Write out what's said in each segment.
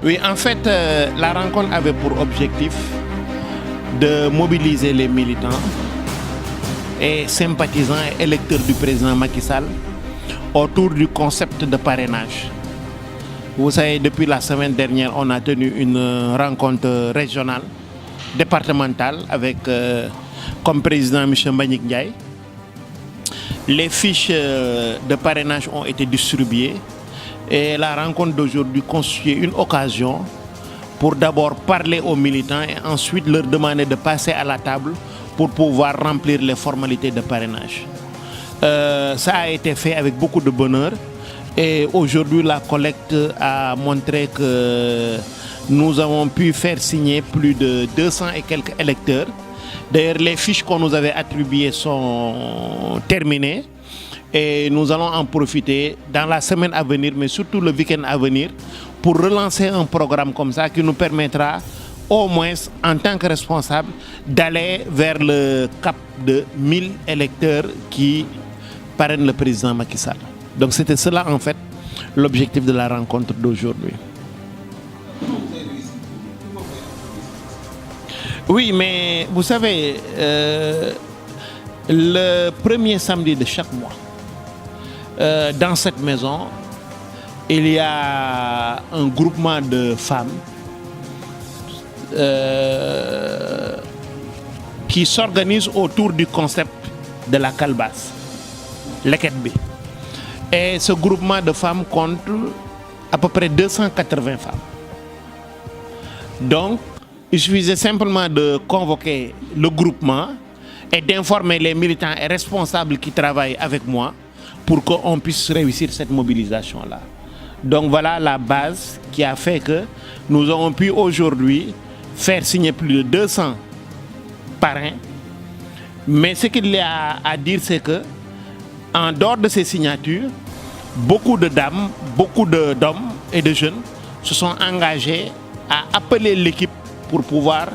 Oui, en fait, la rencontre avait pour objectif de mobiliser les militants et sympathisants et électeurs du président Macky Sall autour du concept de parrainage. Vous savez, depuis la semaine dernière, on a tenu une rencontre régionale, départementale, avec comme président M. Mbagnick Ndiaye. Les fiches de parrainage ont été distribuées et la rencontre d'aujourd'hui constitue une occasion pour d'abord parler aux militants et ensuite leur demander de passer à la table pour pouvoir remplir les formalités de parrainage. Ça a été fait avec beaucoup de bonheur et aujourd'hui la collecte a montré que nous avons pu faire signer plus de 200 et quelques électeurs. D'ailleurs, les fiches qu'on nous avait attribuées sont terminées et nous allons en profiter dans la semaine à venir, mais surtout le week-end à venir, pour relancer un programme comme ça qui nous permettra au moins, en tant que responsable, d'aller vers le cap de 1000 électeurs qui parrainent le président Macky Sall. Donc c'était cela en fait l'objectif de la rencontre d'aujourd'hui. Oui, mais vous savez, le premier samedi de chaque mois, dans cette maison, il y a un groupement de femmes qui s'organisent autour du concept de la calebasse, l'eketbi. Et ce groupement de femmes compte à peu près 280 femmes. Donc, il suffisait simplement de convoquer le groupement et d'informer les militants et responsables qui travaillent avec moi pour qu'on puisse réussir cette mobilisation-là. Donc voilà la base qui a fait que nous avons pu aujourd'hui faire signer plus de 200 parrains. Mais ce qu'il y a à dire, c'est que en dehors de ces signatures, beaucoup de dames, beaucoup d'hommes et de jeunes se sont engagés à appeler l'équipe pour pouvoir,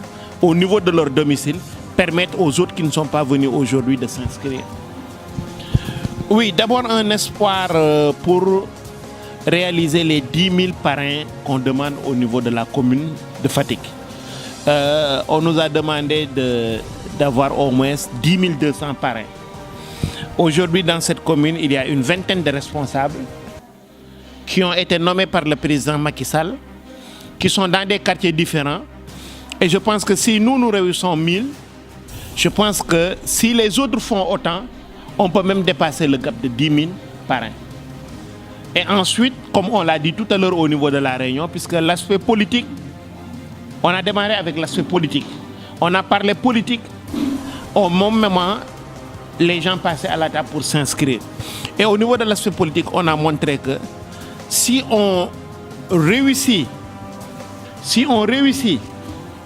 au niveau de leur domicile, permettre aux autres qui ne sont pas venus aujourd'hui de s'inscrire. Oui, d'abord un espoir pour réaliser les 10 000 parrains qu'on demande au niveau de la commune de Fatick. On nous a demandé d'avoir au moins 10 200 parrains. Aujourd'hui, dans cette commune, il y a une vingtaine de responsables qui ont été nommés par le président Macky Sall, qui sont dans des quartiers différents. Et je pense que si nous réussissons 1000, je pense que si les autres font autant, on peut même dépasser le gap de 10 000 parrains. Et ensuite, comme on l'a dit tout à l'heure au niveau de la réunion, puisque l'aspect politique, on a démarré avec l'aspect politique. On a parlé politique. Au moment, les gens passaient à la table pour s'inscrire. Et au niveau de l'aspect politique, on a montré que si on réussit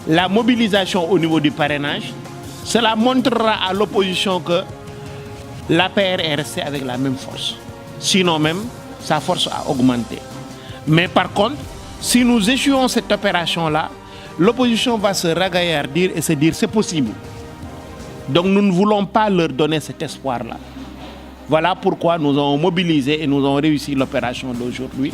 la mobilisation au niveau du parrainage, cela montrera à l'opposition que l'APR est restée avec la même force. Sinon même, sa force a augmenté. Mais par contre, si nous échouons cette opération-là, l'opposition va se ragaillardir et se dire c'est possible. Donc nous ne voulons pas leur donner cet espoir-là. Voilà pourquoi nous avons mobilisé et nous avons réussi l'opération d'aujourd'hui.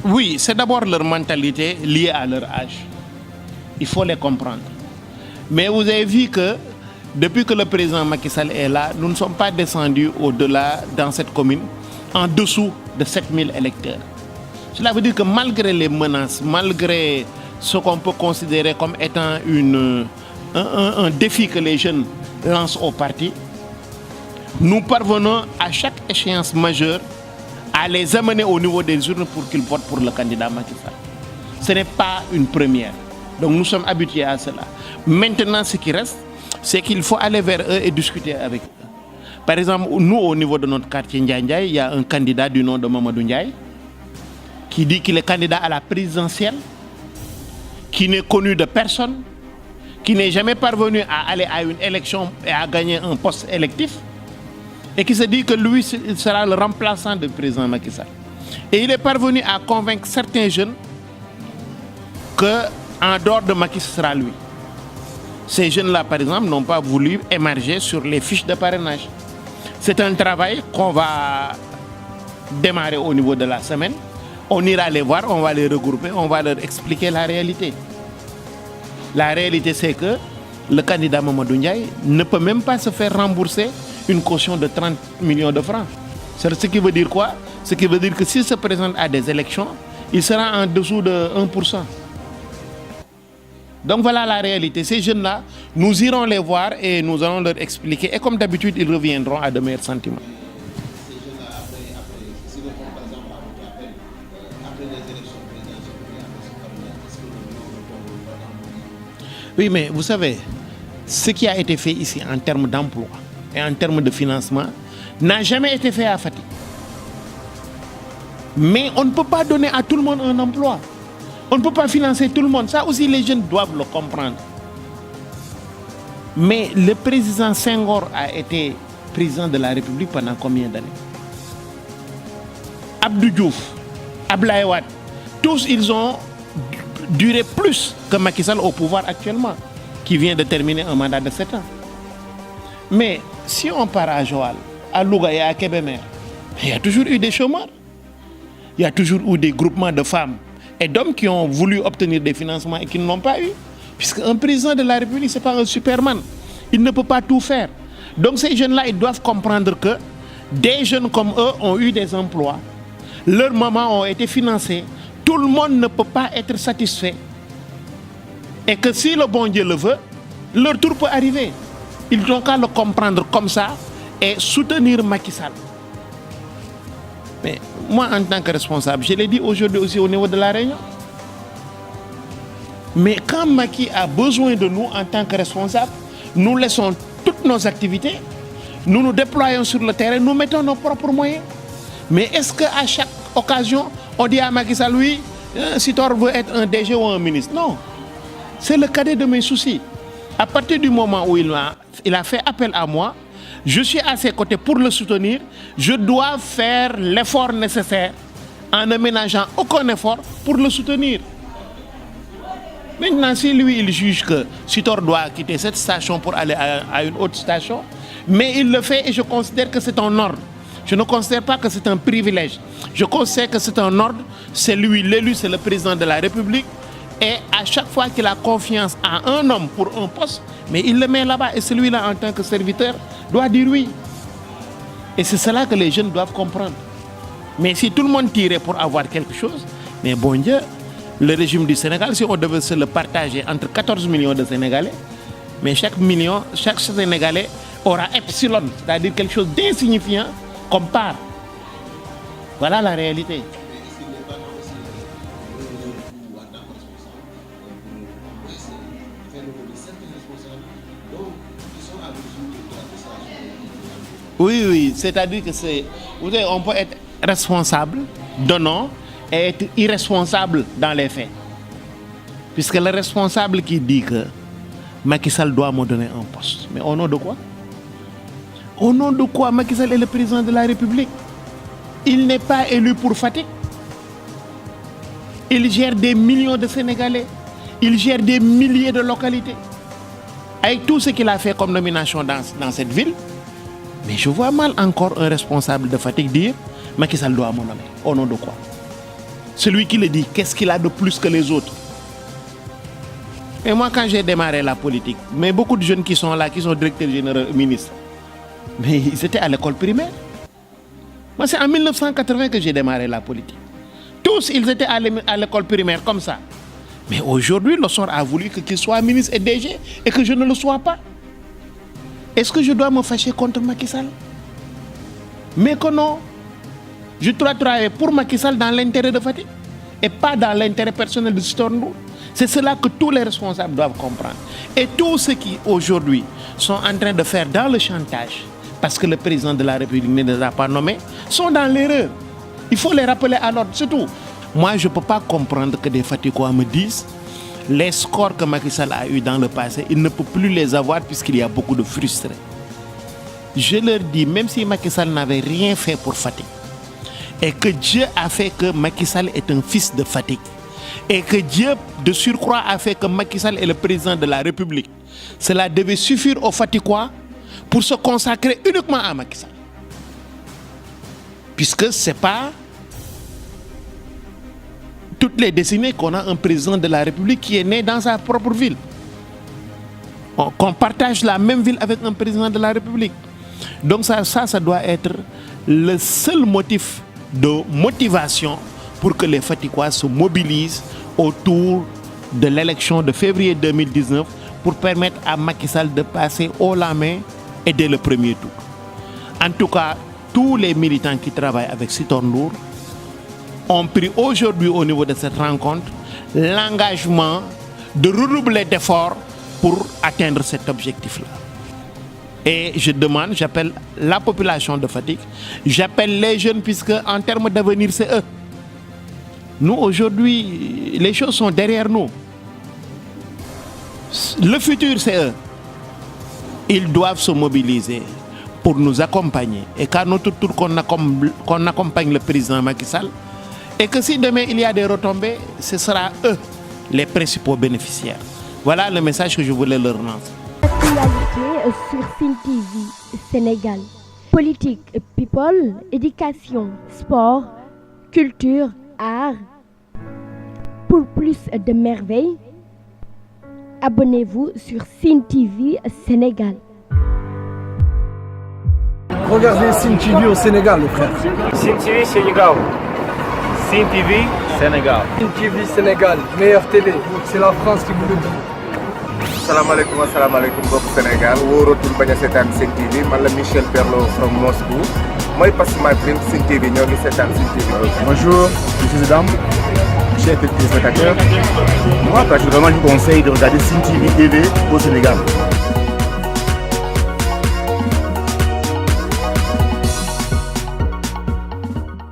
Oui, c'est d'abord leur mentalité liée à leur âge. Il faut les comprendre. Mais vous avez vu que depuis que le président Macky Sall est là, nous ne sommes pas descendus au-delà dans cette commune, en dessous de 7000 électeurs. Cela veut dire que malgré les menaces, malgré ce qu'on peut considérer comme étant un défi que les jeunes lancent au parti, nous parvenons à chaque échéance majeure à les amener au niveau des urnes pour qu'ils votent pour le candidat Macky Sall. Ce n'est pas une première. Donc nous sommes habitués à cela. Maintenant, ce qui reste, c'est qu'il faut aller vers eux et discuter avec eux. Par exemple, nous, au niveau de notre quartier Ndiaye, il y a un candidat du nom de Mamadou Ndiaye qui dit qu'il est candidat à la présidentielle, qui n'est connu de personne, qui n'est jamais parvenu à aller à une élection et à gagner un poste électif, et qui se dit que lui sera le remplaçant du président Macky Sall. Et il est parvenu à convaincre certains jeunes qu'en dehors de Macky, ce sera lui. Ces jeunes-là, par exemple, n'ont pas voulu émarger sur les fiches de parrainage. C'est un travail qu'on va démarrer au niveau de la semaine. On ira les voir, on va les regrouper, on va leur expliquer la réalité. La réalité, c'est que le candidat Mamadou Ndiaye ne peut même pas se faire rembourser une caution de 30 millions de francs. C'est ce qui veut dire quoi? Ce qui veut dire que s'il se présente à des élections, il sera en dessous de 1%. Donc voilà la réalité. Ces jeunes-là, nous irons les voir et nous allons leur expliquer. Et comme d'habitude, ils reviendront à de meilleurs sentiments. Ces jeunes-là, après, si le font par exemple à votre appel, après les élections présidentielles, oui, mais vous savez, ce qui a été fait ici en termes d'emploi et en termes de financement n'a jamais été fait à Fatick. Mais on ne peut pas donner à tout le monde un emploi. On ne peut pas financer tout le monde. Ça aussi, les jeunes doivent le comprendre. Mais le président Senghor a été président de la République pendant combien d'années? Abdou Diouf, Abdoulaye Wade, tous ils ont duré plus que Macky Sall au pouvoir actuellement, qui vient de terminer un mandat de 7 ans. Mais si on part à Joal, à Louga et à Kébémer, il y a toujours eu des chômeurs. Il y a toujours eu des groupements de femmes et d'hommes qui ont voulu obtenir des financements et qui ne l'ont pas eu. Puisque un président de la République, ce n'est pas un Superman. Il ne peut pas tout faire. Donc ces jeunes-là, ils doivent comprendre que des jeunes comme eux ont eu des emplois. Leurs mamans ont été financées. Tout le monde ne peut pas être satisfait. Et que si le bon Dieu le veut, leur tour peut arriver. Ils n'ont qu'à le comprendre comme ça et soutenir Macky Sall. Mais moi, en tant que responsable, je l'ai dit aujourd'hui aussi au niveau de la Réunion. Mais quand Macky a besoin de nous en tant que responsables, nous laissons toutes nos activités, nous nous déployons sur le terrain, nous mettons nos propres moyens. Mais est-ce qu'à chaque occasion, on dit à Macky Sall, oui, Sitor veut être un DG ou un ministre? Non. C'est le cadet de mes soucis. À partir du moment où il a fait appel à moi, je suis à ses côtés pour le soutenir. Je dois faire l'effort nécessaire en ne ménageant aucun effort pour le soutenir. Maintenant, si lui, il juge que Sitor doit quitter cette station pour aller à une autre station, mais il le fait et je considère que c'est un ordre. Je ne considère pas que c'est un privilège. Je considère que c'est un ordre. C'est lui, l'élu, c'est le président de la République. Et à chaque fois qu'il a confiance à un homme pour un poste, mais il le met là-bas. Et celui-là, en tant que serviteur, doit dire oui. Et c'est cela que les jeunes doivent comprendre. Mais si tout le monde tirait pour avoir quelque chose, mais bon Dieu, le régime du Sénégal, si on devait se le partager entre 14 millions de Sénégalais, mais chaque Sénégalais aura epsilon, c'est-à-dire quelque chose d'insignifiant comme part. Voilà la réalité. Oui, oui, c'est-à-dire que c'est... Vous savez, on peut être responsable, donnant, et être irresponsable dans les faits. Puisque le responsable qui dit que Macky Sall doit me donner un poste. Mais au nom de quoi? Au nom de quoi? Macky Sall est le président de la République. Il n'est pas élu pour Fatick. Il gère des millions de Sénégalais. Il gère des milliers de localités. Avec tout ce qu'il a fait comme nomination dans cette ville, mais je vois mal encore un responsable de Fatick dire Macky Sall doit me nommer. Au nom de quoi? Celui qui le dit, qu'est-ce qu'il a de plus que les autres? Et moi, quand j'ai démarré la politique, mais beaucoup de jeunes qui sont là, qui sont directeurs généraux, ministres, mais ils étaient à l'école primaire. Moi, c'est en 1980 que j'ai démarré la politique. Tous, ils étaient à l'école primaire comme ça. Mais aujourd'hui, le sort a voulu qu'il soit ministre et DG et que je ne le sois pas. Est-ce que je dois me fâcher contre Macky Sall? Mais que non. Je dois travailler pour Macky Sall dans l'intérêt de Fatick et pas dans l'intérêt personnel de Sitor Ndour. C'est cela que tous les responsables doivent comprendre. Et tous ceux qui aujourd'hui sont en train de faire dans le chantage, parce que le président de la République ne les a pas nommés, sont dans l'erreur. Il faut les rappeler à l'ordre, c'est tout. Moi, je ne peux pas comprendre que des Fatickois me disent les scores que Macky Sall a eu dans le passé, il ne peut plus les avoir puisqu'il y a beaucoup de frustrés. Je leur dis, même si Macky Sall n'avait rien fait pour Fatick, et que Dieu a fait que Macky Sall est un fils de Fatick, et que Dieu, de surcroît, a fait que Macky Sall est le président de la République, cela devait suffire aux Fatikois pour se consacrer uniquement à Macky Sall. Puisque ce n'est pas toutes les décennies qu'on a un président de la République qui est né dans sa propre ville. Qu'on partage la même ville avec un président de la République. Donc ça doit être le seul motif de motivation pour que les Fatikois se mobilisent autour de l'élection de février 2019 pour permettre à Macky Sall de passer haut la main et dès le premier tour. En tout cas, tous les militants qui travaillent avec Sitor Ndour ont pris aujourd'hui au niveau de cette rencontre l'engagement de redoubler d'efforts pour atteindre cet objectif-là. Et j'appelle la population de Fatick, j'appelle les jeunes puisque en termes d'avenir, c'est eux. Nous, aujourd'hui, les choses sont derrière nous. Le futur, c'est eux. Ils doivent se mobiliser pour nous accompagner. Et qu'à notre tour, qu'on accompagne le président Macky Sall. Et que si demain il y a des retombées, ce sera eux les principaux bénéficiaires. Voilà le message que je voulais leur lancer. Actualité sur Sen TV Sénégal. Politique, people, éducation, sport, culture, art. Pour plus de merveilles, abonnez-vous sur Sen TV Sénégal. Regardez Sen TV au Sénégal, les frères. Sen TV Sénégal. Sen TV Sénégal. Sen TV Sénégal, meilleure télé. C'est la France qui vous le dit. Assalamualaikum mbokk Sénégal wóoratul bañ a seetaan Sen TV man la Michel Perlo from Moscou mooy Pass My Dream Sen TV ñoo ngi seetaan Sen TV. Bonjour, je suis Adam, chers téléspectateurs. Moi, particulièrement, je vous conseille de regarder Sen TV au Sénégal.